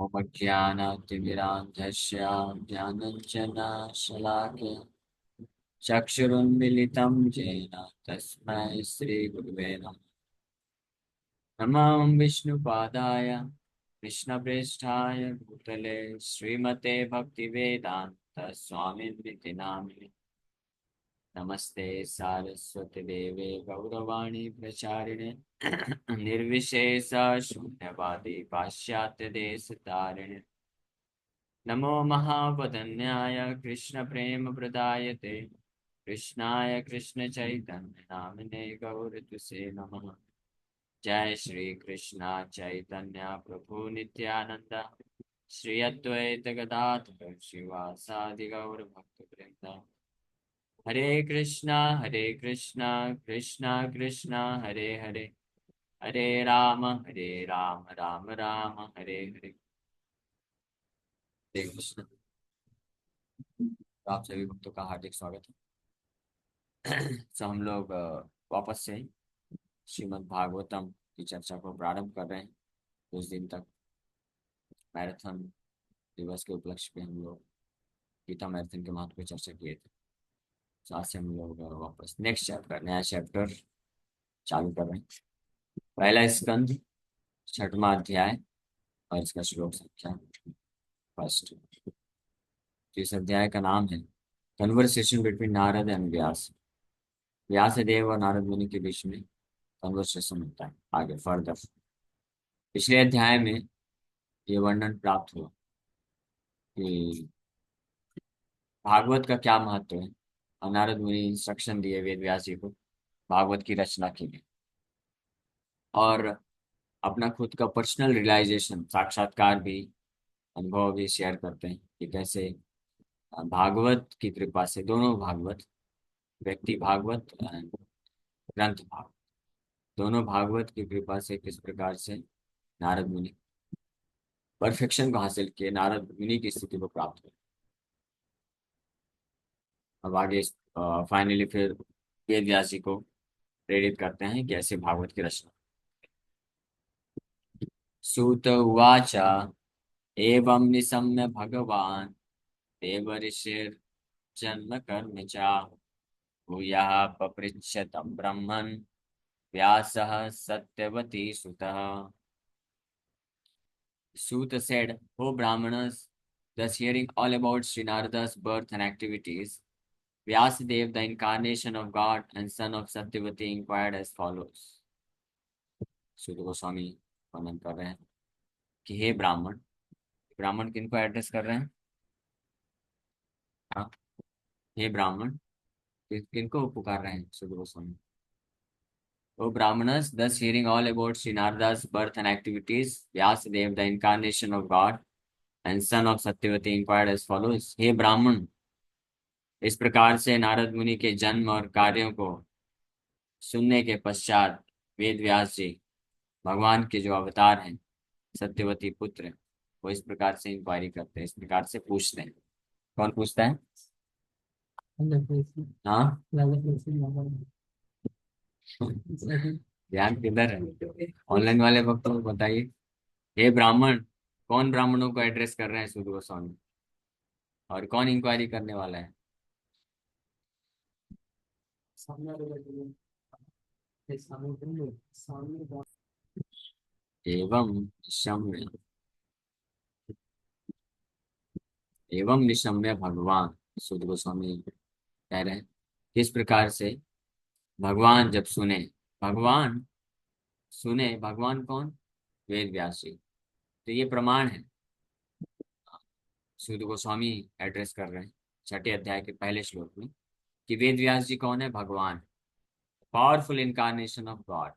मम ज्ञानातिमिरान्धस्य ज्ञानञ्जनशलाकया चक्षुरुन्मिलितं येन तस्मै श्रीगुरुवे नमः। नमः विष्णुपादाय कृष्णप्रेष्ठाय भूतले श्रीमते भक्तिवेदान्त स्वामिनिति नामिने। नमस्ते सारस्वती देवे गौरवाणी प्रचारिणे निर्विशेष शून्यवादी पाश्चात्य देश तारिणे। नमो महावदन्याय कृष्ण प्रेम प्रदायते कृष्णाय कृष्ण चैतन्य नामिने गौरतुसे नमः। जय श्री कृष्ण चैतन्य प्रभु नित्यानंद श्री अद्वैत गदाधर शिवासादि गौर भक्त वृंद। हरे कृष्णा कृष्णा कृष्णा हरे हरे हरे राम राम राम हरे हरे। हरे कृष्ण। तो आप सभी भक्तों का हार्दिक स्वागत है। तो हम लोग वापस से श्रीमद् भागवतम की चर्चा को प्रारंभ कर रहे हैं। कुछ दिन तक मैराथन दिवस के उपलक्ष्य पे हम लोग गीता मैराथन के महत्व पर चर्चा किए थे। तो आज से हम लोग वापस नेक्स्ट चैप्टर नया चैप्टर चालू कर रहे हैं। पहला स्कंद छठवां अध्याय और इसका श्लोक संख्या फर्स्ट। तो इस अध्याय का नाम है कन्वर्सेशन बिटवीन नारद एंड व्यास। व्यास देव और नारद मुनि के बीच में कन्वर्सेशन होता है। आगे फर्दर पिछले अध्याय में ये वर्णन प्राप्त हुआ कि भागवत का क्या महत्व है और नारद मुनि इंस्ट्रक्शन दिए वेद व्यास जी को भागवत की रचना के लिए, और अपना खुद का पर्सनल रियलाइजेशन साक्षात्कार भी अनुभव भी शेयर करते हैं कि कैसे भागवत की कृपा से दोनों भागवत व्यक्ति भागवत and ग्रंथ भागवत दोनों भागवत की कृपा से किस प्रकार से नारद मुनि परफेक्शन को हासिल किए, नारद मुनि की स्थिति को प्राप्त हुई। अब आगे फाइनली फिर वेद व्यास जी को प्रेरित करते हैं कि ऐसे भागवत की रचना। सूत उवाच एवं निशम्य भगवान् देवर्षिर्जन्म कर्म च भूयः पपृच्छत ब्रह्मन् व्यासः सत्यवती सुतः। Suta said, "O Brahmanas, thus hearing all about Sri Narada's birth and activities, Vyasadeva, the incarnation of God and son of Satyavati, inquired as follows." सूत गोस्वामी वर्णन कर रहे हैं कि हे ब्राह्मण, ब्राह्मण किनको एड्रेस कर रहे हैं? हाँ, हे ब्राह्मण किनको पुकार रहे हैं सूत Goswami? O Brahmanas, thus hearing all about Sri Narada's birth and activities, Vyasadeva, the incarnation of God and son of Satyavati, inquired as follows: हे ब्राह्मण, इस प्रकार से नारद मुनि के जन्म और कार्यों को सुनने के पश्चात वेद व्यास जी भगवान के जो अवतार हैं सत्यवती पुत्र, वो इस प्रकार से इंक्वायरी करते हैं, इस प्रकार से पूछते हैं। कौन पूछता है? हाँ, ध्यान किधर है? ऑनलाइन वाले भक्तों को बताइए। हे ब्राह्मण, कौन ब्राह्मणों को एड्रेस कर रहे हैं सूत गोस्वामी, और कौन इंक्वायरी करने वाला है? एवं निशम्य, एवं निशम्य भगवान, सूत गोस्वामी कह रहे हैं किस प्रकार से भगवान जब सुने, भगवान सुने, भगवान कौन? वेद व्यास जी। तो ये प्रमाण है, सूत गोस्वामी एड्रेस कर रहे हैं छठे अध्याय के पहले श्लोक में कि वेद व्यास जी कौन है? भगवान, पावरफुल इनकारनेशन ऑफ गॉड।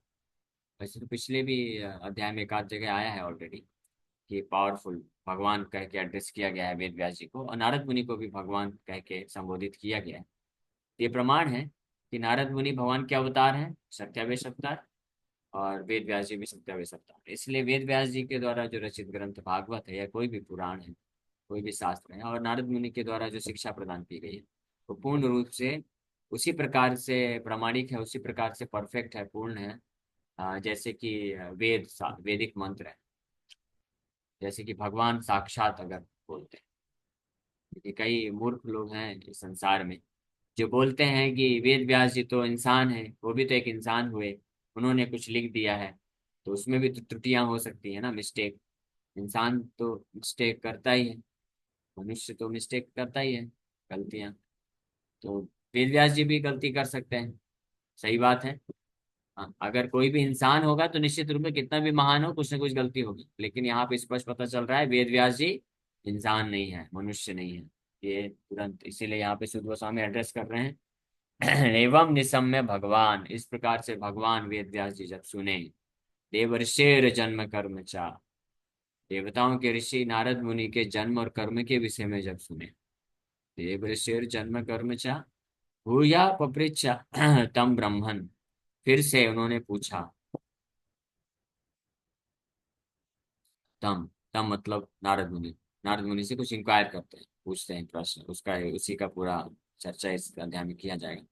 वैसे तो पिछले भी अध्याय में एक आध जगह आया है ऑलरेडी कि पावरफुल भगवान कह के एड्रेस किया गया है वेद व्यास जी को, और नारद मुनि को भी भगवान कह के संबोधित किया गया है। ये प्रमाण है कि नारद मुनि भगवान के अवतार हैं, सत्यावेश अवतार, और वेद व्यास जी भी सत्यावेश अवतार। इसलिए वेद व्यास जी के द्वारा जो रचित ग्रंथ भागवत है या कोई भी पुराण है, कोई भी शास्त्र है, और नारद मुनि के द्वारा जो शिक्षा प्रदान की गई है, वो पूर्ण रूप से उसी प्रकार से प्रामाणिक है, उसी प्रकार से परफेक्ट है, पूर्ण है, जैसे कि वेदिक मंत्र है। जैसे कि भगवान साक्षात अगर बोलते हैं, क्योंकि कई मूर्ख लोग हैं इस संसार में जो बोलते हैं कि वेद व्यास जी तो इंसान है, वो भी तो एक इंसान हुए, उन्होंने कुछ लिख दिया है, तो उसमें भी तो त्रुटियां हो सकती है ना, मिस्टेक। इंसान तो मिस्टेक करता ही है, मनुष्य तो मिस्टेक करता ही है, गलतियां। तो वेद व्यास जी भी गलती कर सकते हैं, सही बात है। हाँ, अगर कोई भी इंसान होगा तो निश्चित रूप में कितना भी महान हो कुछ ना कुछ गलती होगी, लेकिन यहाँ पे स्पष्ट पता चल रहा है वेद व्यास जी इंसान नहीं है, मनुष्य नहीं है। ये तुरंत इसीलिए यहाँ पे शुद्ध गोस्वामी एड्रेस कर रहे हैं। एवं निसम्य भगवान, इस प्रकार से भगवान वेद व्यास जी जब सुने, देवर्षेर जन्म कर्म चा, देवताओं के ऋषि नारद मुनि के जन्म और कर्म के विषय में जब सुने, देवर्षेर जन्म कर्म चा भूया पपृच्छा तम ब्रह्मन, फिर से उन्होंने पूछा। तम, तम मतलब नारद मुनि, नारद मुनि से कुछ इंक्वायर करते हैं, पूछते हैं प्रश्न, उसका उसी का पूरा चर्चा इस अध्याय में किया जाएगा।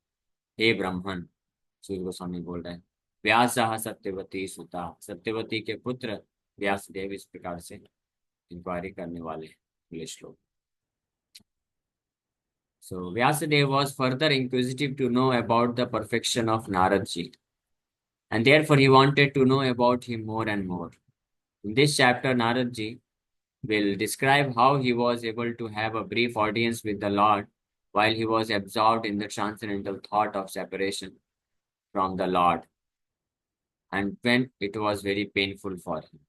हे ब्राह्मण, सूर्य गोस्वामी बोल रहे हैं, व्यास सत्यवती सुता, सत्यवती के पुत्र व्यासदेव इस प्रकार से इंक्वायरी करने वाले हैं अगले श्लोक। So Vyasadeva was further inquisitive to know about the perfection of Narad Ji, and therefore he wanted to know about him more and more. In this chapter, Narad Ji will describe how he was able to have a brief audience with the Lord while he was absorbed in the transcendental thought of separation from the Lord, and when it was very painful for him.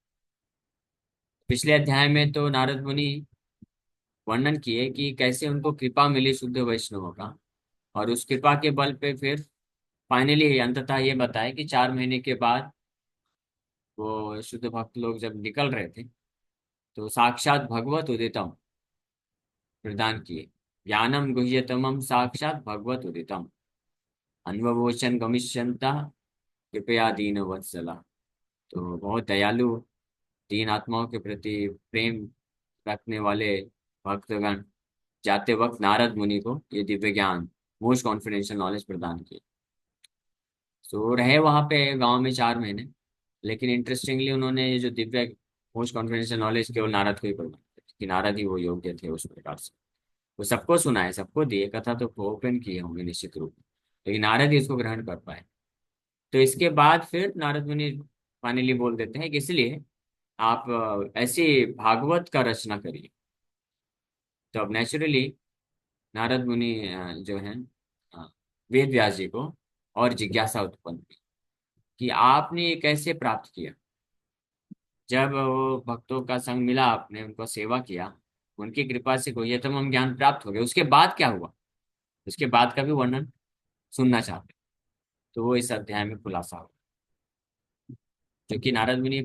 पिछले अध्याय में तो नारद मुनि वर्णन किए कि कैसे उनको कृपा मिली शुद्ध वैष्णवों का, और उस कृपा के बल पे फिर फाइनली अंततः ये बताया कि 4 महीने के बाद वो शुद्ध भक्त लोग जब निकल रहे थे तो साक्षात भगवत उदितम प्रदान किए। ज्ञानम गुह्यतमम साक्षात भगवत उदितम अन्ववोचन गमिष्यंता कृपया दीन वत्सला। तो बहुत दयालु, दीन आत्माओं के प्रति प्रेम रखने वाले भक्तगण जाते वक्त नारद मुनि को ये दिव्य ज्ञान, मोस्ट कॉन्फिडेंशियल नॉलेज प्रदान किए। तो रहे वहां पे गांव में 4 महीने, लेकिन इंटरेस्टिंगली उन्होंने ये जो दिव्य मोस्ट कॉन्फिडेंशियल नॉलेज केवल नारद को ही प्रदान की, कि नारद ही वो योग्य थे उस प्रकार से। वो सबको सुनाए, सबको दिए, कथा तो ओपन किए होंगे निश्चित रूप में, लेकिन नारद ही इसको ग्रहण कर पाए। तो इसके बाद फिर नारद मुनि फाइनली बोल देते हैं कि इसलिए आप ऐसी भागवत का रचना करिए। तो अब नेचुरली नारद मुनि जो है वेद व्यास जी को और जिज्ञासा उत्पन्न हुई कि आपने ये कैसे प्राप्त किया। जब वो भक्तों का संग मिला, आपने उनको सेवा किया, उनकी कृपा से गुह्यतम ज्ञान प्राप्त हो गया, उसके बाद क्या हुआ, उसके बाद का भी वर्णन सुनना चाहते हैं। तो वो इस अध्याय में खुलासा होगा, क्योंकि नारद मुनि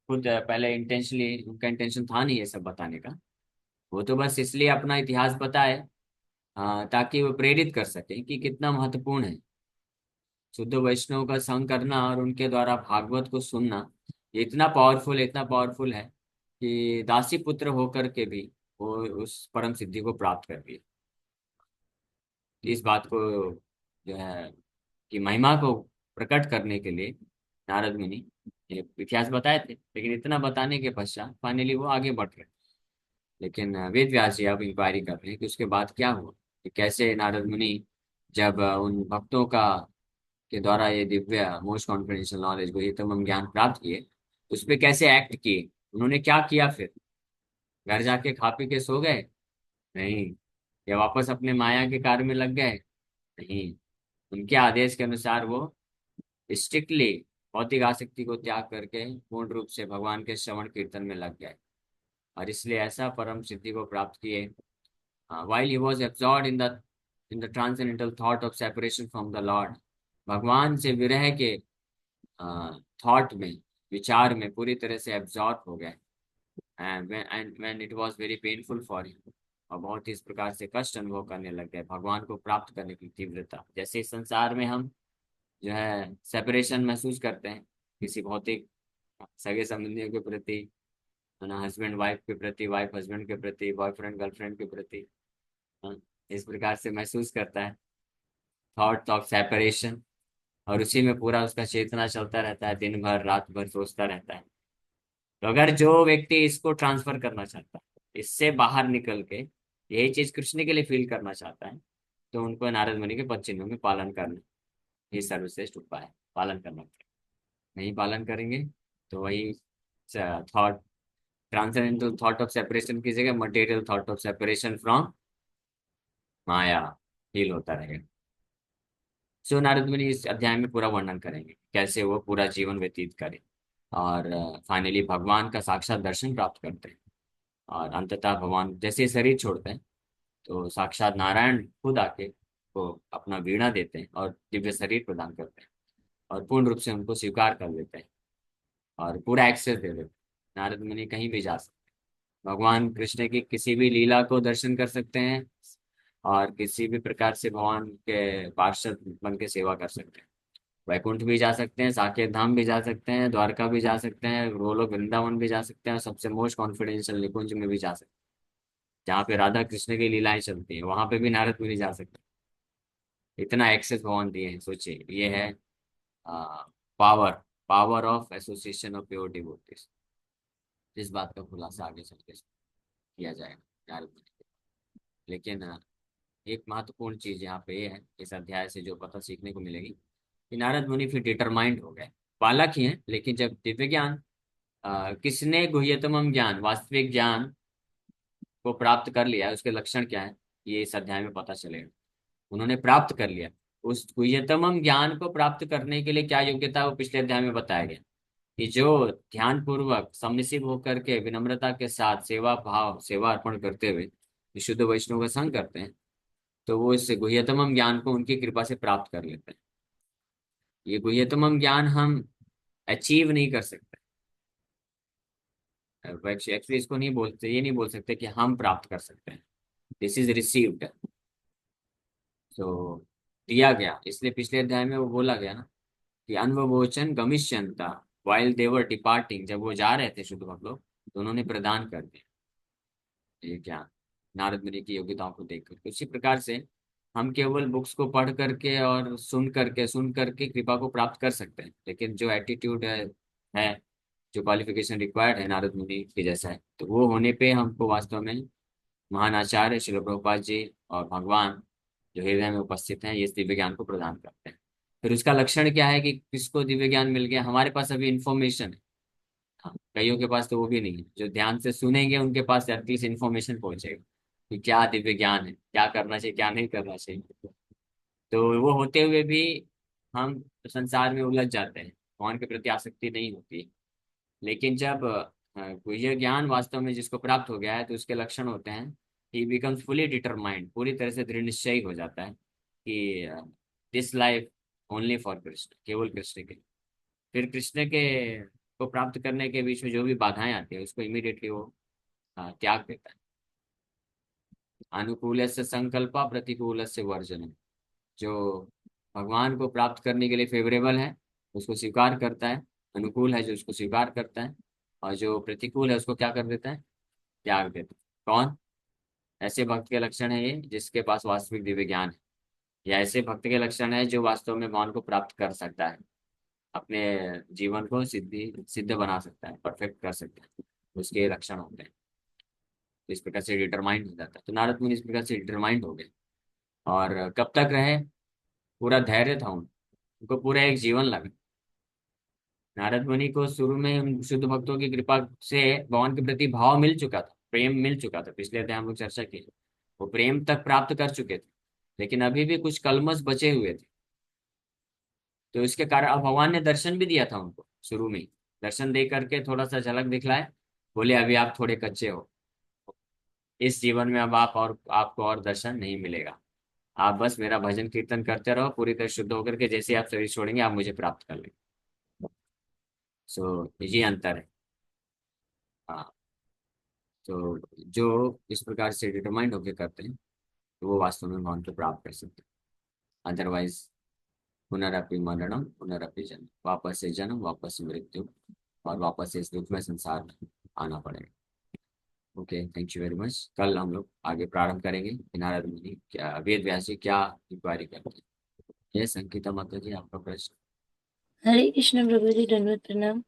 खुद पहले इंटेंशनली, उनका इंटेंशन था नहीं ये सब बताने का, वो तो बस इसलिए अपना इतिहास बताए ताकि वो प्रेरित कर सके कि कितना महत्वपूर्ण है शुद्ध वैष्णव का संग करना और उनके द्वारा भागवत को सुनना। ये इतना पावरफुल, इतना पावरफुल है कि दासी पुत्र होकर के भी वो उस परम सिद्धि को प्राप्त कर लिया। इस बात को जो है कि महिमा को प्रकट करने के लिए नारद मुनि ये इतिहास बताए थे, लेकिन इतना बताने के पश्चात फाइनली वो आगे बढ़ रहे। लेकिन वेद व्यास जी अब इंक्वायरी कर रहे हैं कि उसके बाद क्या हुआ, कि कैसे नारद मुनि जब उन भक्तों का के द्वारा ये दिव्य मोस्ट कॉन्फिडेंशियल नॉलेज को, ये तमाम ज्ञान प्राप्त किए, उस पे कैसे एक्ट किए, उन्होंने क्या किया। फिर घर जाके खा पी के सो गए? नहीं। या वापस अपने माया के कार्य में लग गए? नहीं। उनके आदेश के अनुसार वो स्ट्रिक्टली भौतिक आसक्ति को त्याग करके पूर्ण रूप से भगवान के श्रवण कीर्तन में लग गए, और इसलिए ऐसा परम सिद्धि को प्राप्त किए। while he was absorbed in the transcendental thought of separation from the Lord, भगवान से विरह के थॉट में, विचार में पूरी तरह से एब्जॉर्ब हो गए। And when it was very painful for him, और बहुत ही इस प्रकार से कष्ट अनुभव करने लग गए भगवान को प्राप्त करने की तीव्रता, जैसे इस संसार में हम जो है सेपरेशन महसूस करते हैं किसी भौतिक सगे संबंधियों के प्रति, है ना, हस्बैंड वाइफ के प्रति, वाइफ हस्बैंड के प्रति, बॉयफ्रेंड गर्लफ्रेंड के प्रति, हाँ, इस प्रकार से महसूस करता है थॉट ऑफ सेपरेशन, और उसी में पूरा उसका चेतना चलता रहता है, दिन भर रात भर सोचता रहता है। तो अगर जो व्यक्ति इसको ट्रांसफर करना चाहता है, इससे बाहर निकल के यही चीज कृष्ण के लिए फील करना चाहता है, तो उनको नारद मुनि के पद चिन्हों में पालन करना ही सर्वश्रेष्ठ उपाय है, पालन करना पड़ेगा। नहीं पालन करेंगे तो वही thought, transcendental thought of separation की जगह material thought of separation from Maya feel होता रहेगा। सो नारद मुनि इस अध्याय में पूरा वर्णन करेंगे कैसे वो पूरा जीवन व्यतीत करे और फाइनली भगवान का साक्षात दर्शन प्राप्त करते हैं। और अंततः भगवान जैसे ही शरीर छोड़ते हैं तो साक्षात नारायण खुद आके को अपना वीणा देते हैं और दिव्य शरीर प्रदान करते हैं और पूर्ण रूप से उनको स्वीकार कर लेते हैं और पूरा एक्सेस दे देते हैं। नारद मुनि कहीं भी जा सकते हैं, भगवान कृष्ण की किसी भी लीला को दर्शन कर सकते हैं और किसी भी प्रकार से भगवान के पार्षद बन के सेवा कर सकते हैं। वैकुंठ भी जा सकते हैं, साकेत धाम भी जा सकते हैं, द्वारका भी जा सकते हैं, गोलोक वृंदावन भी जा सकते हैं और सबसे मोस्ट कॉन्फिडेंशियल निकुंज में भी जा सकते हैं जहाँ पे राधा कृष्ण की लीलाएं चलती हैं, वहां पे भी नारद मुनि जा सकते हैं। इतना एक्सेस भगवान दिए हैं, सोचिए ये है power, power of association of pure devotees. इस बात का खुलासा आगे चल के किया जाएगा नारद मुनि के। लेकिन एक महत्वपूर्ण चीज यहाँ पे ये है, इस अध्याय से जो पता सीखने को मिलेगी कि नारद मुनि फिर डिटरमाइंड हो गए। बालक ही हैं, लेकिन जब दिव्य ज्ञान किसने गुह्यतम ज्ञान, वास्तविक ज्ञान को प्राप्त कर लिया, उसके लक्षण क्या है ये इस अध्याय में पता चलेगा। उन्होंने प्राप्त कर लिया, उस गुह्यतम ज्ञान को प्राप्त करने के लिए क्या योग्यता है वो पिछले अध्याय में बताया गया कि जो ध्यान पूर्वक सबमिसिव होकर के विनम्रता के साथ सेवा भाव सेवा अर्पण करते हुए विशुद्ध वैष्णव का संग करते हैं, तो वो इस गुह्यतम ज्ञान को उनकी कृपा से प्राप्त कर लेते हैं। ये गुह्यतम ज्ञान हम अचीव नहीं कर सकते, एक्चुअली इसको नहीं बोलते, ये नहीं बोल सकते कि हम प्राप्त कर सकते हैं। दिस इज रिसीव्ड, तो दिया गया। इसलिए पिछले अध्याय में वो बोला गया ना कि अनववोचन गमिष्यन्ता, वाइल दे वर डिपार्टिंग, जब वो जा रहे थे शुद्ध भक्त लोग, तो उन्होंने प्रदान कर दिया ये ज्ञान नारद मुनि की योग्यताओं को देख करके। उसी प्रकार से हम केवल बुक्स को पढ़ करके और सुन करके कृपा को प्राप्त कर सकते हैं, लेकिन जो एटीट्यूड है जो क्वालिफिकेशन रिक्वायर्ड है नारद मुनि के जैसा है, तो वो होने पे हमको वास्तव में महान आचार्य श्रील प्रभुपाद जी और भगवान जो हृदय में उपस्थित हैं ये इस दिव्य ज्ञान को प्रदान करते हैं। फिर उसका लक्षण क्या है कि किसको दिव्य ज्ञान मिल गया, हमारे पास अभी इंफॉर्मेशन है। हाँ, कईयों के पास तो वो भी नहीं है, जो ध्यान से सुनेंगे उनके पास एटलीस्ट इन्फॉर्मेशन पहुंचेगा कि क्या दिव्य ज्ञान है, क्या करना चाहिए क्या नहीं करना चाहिए। तो वो होते हुए भी हम संसार में उलझ जाते हैं, भगवान के प्रति आसक्ति नहीं होती। लेकिन जब गुह्य ज्ञान वास्तव में जिसको प्राप्त हो गया है तो उसके लक्षण होते हैं, ही बिकम्स फुली डिटरमाइंड, पूरी तरह से दृढ़ निश्चयी हो जाता है कि this life only for Krishna, केवल कृष्ण के। फिर कृष्ण के को प्राप्त करने के बीच में जो भी बाधाएं आती है उसको इमीडिएटली वो त्याग देता है। अनुकूल से संकल्प, प्रतिकूल से वर्जन, जो भगवान को प्राप्त करने के लिए फेवरेबल है उसको स्वीकार करता है, अनुकूल है जो उसको स्वीकार करता है, और जो प्रतिकूल है उसको क्या कर देता है, त्याग देता है। कौन? ऐसे भक्त के लक्षण है ये जिसके पास वास्तविक दिव्य ज्ञान है, या ऐसे भक्त के लक्षण है जो वास्तव में भगवान को प्राप्त कर सकता है, अपने जीवन को सिद्ध बना सकता है, परफेक्ट कर सकता है, उसके ये लक्षण होते हैं। तो इस प्रकार से डिटरमाइंड हो जाता है। तो नारद मुनि इस प्रकार से डिटरमाइंड हो गए और कब तक रहे, पूरा धैर्य था उनको पूरा एक जीवन लगा। नारद मुनि को शुरू में उन शुद्ध भक्तों की कृपा से भगवान के प्रति भाव मिल चुका था, प्रेम मिल चुका था, पिछले अध्याय हम लोग चर्चा की, वो प्रेम तक प्राप्त कर चुके थे, लेकिन अभी भी कुछ कलमश बचे हुए थे। तो इसके कारण अब भगवान ने दर्शन भी दिया था उनको शुरू में ही, दर्शन दे करके थोड़ा सा झलक दिखलाए, बोले अभी आप थोड़े कच्चे हो, इस जीवन में अब आप और आपको और दर्शन नहीं मिलेगा, आप बस मेरा भजन कीर्तन करते रहो, पूरी तरह शुद्ध होकर के जैसे आप शरीर छोड़ेंगे आप मुझे प्राप्त कर लेंगे। सो ये अंतर है। हाँ, तो जो इस प्रकार से डिटरमाइंड होकर करते हैं तो वो वास्तव में भगवान को प्राप्त कर सकते हैं। अदरवाइज पुनरअपि मरणम पुनरअपि जन्म, वापस से जन्म, वापस से मृत्यु, और वापस से इस दुख में संसार में आना पड़ेगा। Okay, thank you very much. कल हम लोग आगे प्रारंभ करेंगे कि नारद मुनि क्या, वेद व्यास जी क्या इंक्वायरी करते हैं। ये संगीता माता जी आपका प्रश्न। हरे कृष्ण प्रभु जी, दंडवत प्रणाम।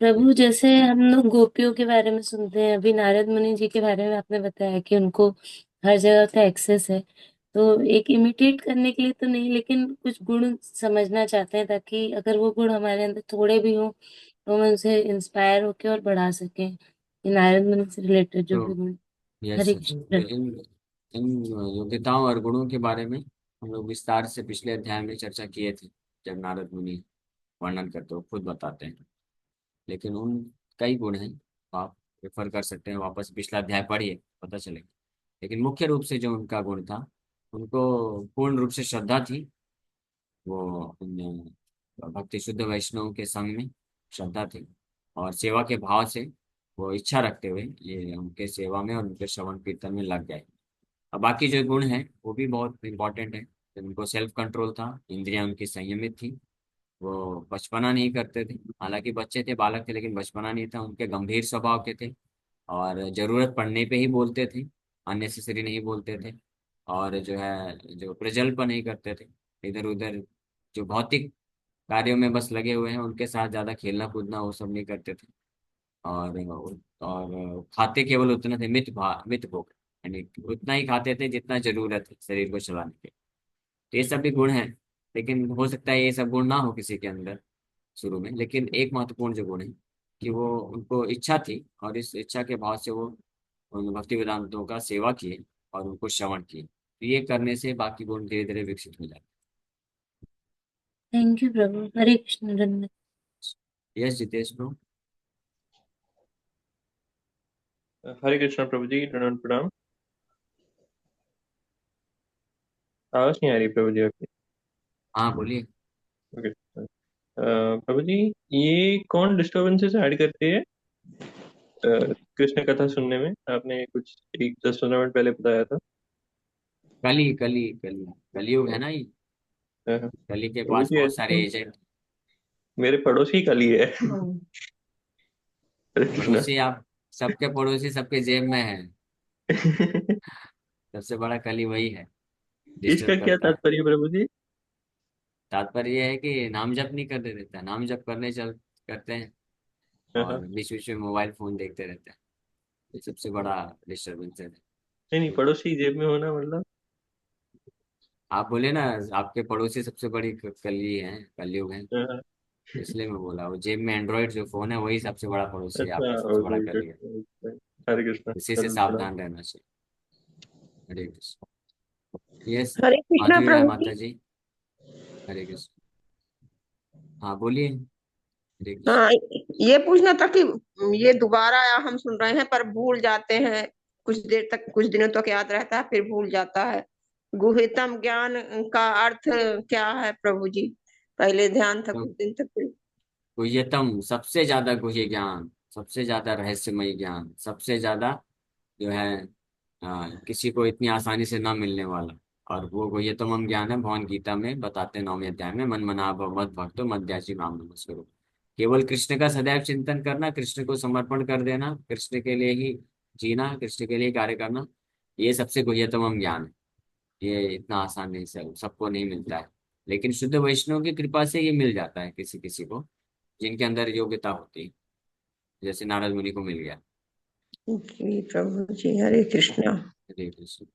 प्रभु, जैसे हम लोग गोपियों के बारे में सुनते हैं, अभी नारद मुनि जी के बारे में आपने बताया कि उनको हर जगह का एक्सेस है। तो एक इमिटेट करने के लिए तो नहीं, लेकिन कुछ गुण समझना चाहते हैं, ताकि अगर वो गुण हमारे अंदर थोड़े भी हो तो हम उनसे इंस्पायर होके और बढ़ा सकें, ये नारद मुनि से रिलेटेड जो भी तो गुण। यस हरे यस, कृष्ण। इन इन योग्यताओं और गुणों के बारे में हम लोग विस्तार से पिछले अध्याय में चर्चा किए थे, जब नारद मुनि वर्णन करते हो खुद बताते हैं। लेकिन उन कई गुण हैं, आप रेफर कर सकते हैं, वापस पिछला अध्याय पढ़िए, पता चलेगा। लेकिन मुख्य रूप से जो उनका गुण था, उनको पूर्ण रूप से श्रद्धा थी। वो उन भक्ति शुद्ध वैष्णव के संग में श्रद्धा थी, और सेवा के भाव से वो इच्छा रखते हुए ये उनके सेवा में और उनके श्रवण कीर्तन में लग गए। अब बाकी जो गुण हैं वो भी बहुत इंपॉर्टेंट है। उनको सेल्फ कंट्रोल था, इंद्रियां उनकी संयमित थी, वो बचपना नहीं करते थे। हालांकि बच्चे थे, बालक थे, लेकिन बचपना नहीं था। उनके गंभीर स्वभाव के थे, और जरूरत पड़ने पे ही बोलते थे, अननेसेसरी नहीं बोलते थे। और जो है, जो प्रजल्प नहीं करते थे, इधर उधर जो भौतिक कार्यों में बस लगे हुए हैं, उनके साथ ज्यादा खेलना कूदना वो सब नहीं करते थे। और खाते केवल उतना थे, मित भोग, यानी उतना ही खाते थे जितना जरूरत है शरीर को चलाने के। तो ये सब भी गुण हैं। लेकिन हो सकता है ये सब गुण ना हो किसी के अंदर शुरू में, लेकिन एक महत्वपूर्ण जो गुण है कि वो उनको इच्छा थी, और इस इच्छा के भाव से वो उन भक्ति वेदांतों का सेवा किए और उनको श्रवण किए। तो ये करने से बाकी गुण धीरे धीरे विकसित हो जाते थैंक यू प्रभु। हरे कृष्ण धन्यवाद। हैं। Yes Jitesh bro. हरे कृष्णा प्रभु जी, प्रणाम प्रणाम। आवाज नहीं आ रही प्रभु जी आपकी। हाँ बोलिए। ओके। प्रभु जी, ये कौन डिस्टरबेंसेस ऐड करती है कृष्ण कथा सुनने में? आपने कुछ एक 10-15 मिनट पहले बताया था। कली कलयुग है ना ये। कली के प्रभु पास जी, बहुत सारे ऐसे एजेंट। मेरे पड़ोसी का लिए है। हरे कृष्णा। पड़ोसी आप, सबके पड़ोसी सबके जेब में है। सबसे बड़ा कली वही है, इसका डिस्टर्ब क्या करता है। तात्पर्य प्रभु जी? तात्पर्य यह है कि नाम जप नहीं करने देता है, नाम जप करने चल करते हैं, हाँ, हाँ। और बीच बीच में मोबाइल फोन देखते रहते हैं। ये सबसे बड़ा डिस्टर्बेंस है। नहीं नहीं, पड़ोसी जेब में होना मतलब। आप बोले ना, आपके पड़ोसी सबसे बड़ी कली है, कलयुग है, हाँ, हाँ। इसलिए मैं बोला। वो जेब में एंड्रॉइड जो फोन है वही सबसे बड़ा पड़ोसी है, अच्छा, आपका सबसे बड़ा ओके कली है। ओके। हरे कृष्णा, इसी से प्रणाम प्रणाम। सावधान रहना चाहिए। हरे कृष्ण। यस। हरे कृष्णा माधुरी राय प्रभु माता जी। जी। हरे कृष्ण। हाँ बोलिए। हरे कृष्ण। हाँ, ये पूछना था कि ये दोबारा हम सुन रहे हैं पर भूल जाते हैं। कुछ देर तक, कुछ दिनों तक याद रहता है, फिर भूल जाता है। गुह्यतम ज्ञान का अर्थ क्या है प्रभु जी? पहले ध्यान था तो कुछ दिन तक, फिर। गुह्यतम, सबसे ज्यादा गुह्य ज्ञान, सबसे ज्यादा रहस्यमय ज्ञान, सबसे ज्यादा जो है किसी को इतनी आसानी से ना मिलने वाला। और वो गुह्यतम ज्ञान है, भगवान गीता में बताते हैं 9वें अध्याय में, मन मना भव मद भक्तो मध्याजी माम नमस्कुरु। केवल कृष्ण का सदैव चिंतन करना, कृष्ण को समर्पण कर देना, कृष्ण के लिए ही जीना, कृष्ण के लिए कार्य करना, ये सबसे गुह्यतम ज्ञान है। ये इतना आसान नहीं, सबको नहीं मिलता है। लेकिन शुद्ध वैष्णव की कृपा से ये मिल जाता है किसी किसी को, जिनके अंदर योग्यता होती है, जैसे नारद मुनि को मिल गया। जी प्रभु जी, हरे कृष्णा। हरे कृष्ण।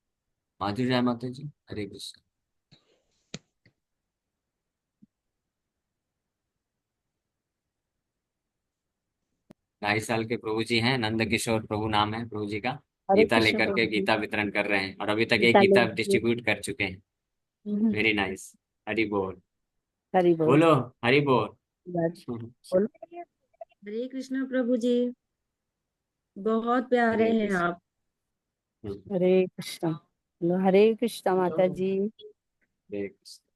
माधुरी राय माता जी। हरे कृष्ण। 2.5 साल के प्रभु जी हैं, नंद किशोर प्रभु नाम है प्रभु जी का। हरे गीता कृष्ण लेकर के प्रभु जी। गीता वितरण कर रहे हैं, और अभी तक एक गीता गीता लेंगे। डिस्ट्रीब्यूट कर चुके हैं। Very nice. हरि बोल। हरि बोल। बोलो। हरि बोल। बस, बोलो। हरे कृष्णा प्रभु जी, बहुत प्यारे हरे हैं कृष्ण। आप। हरे कृष्णा। बोलो, हरे कृष्णा माता जी। हरे कृष्ण।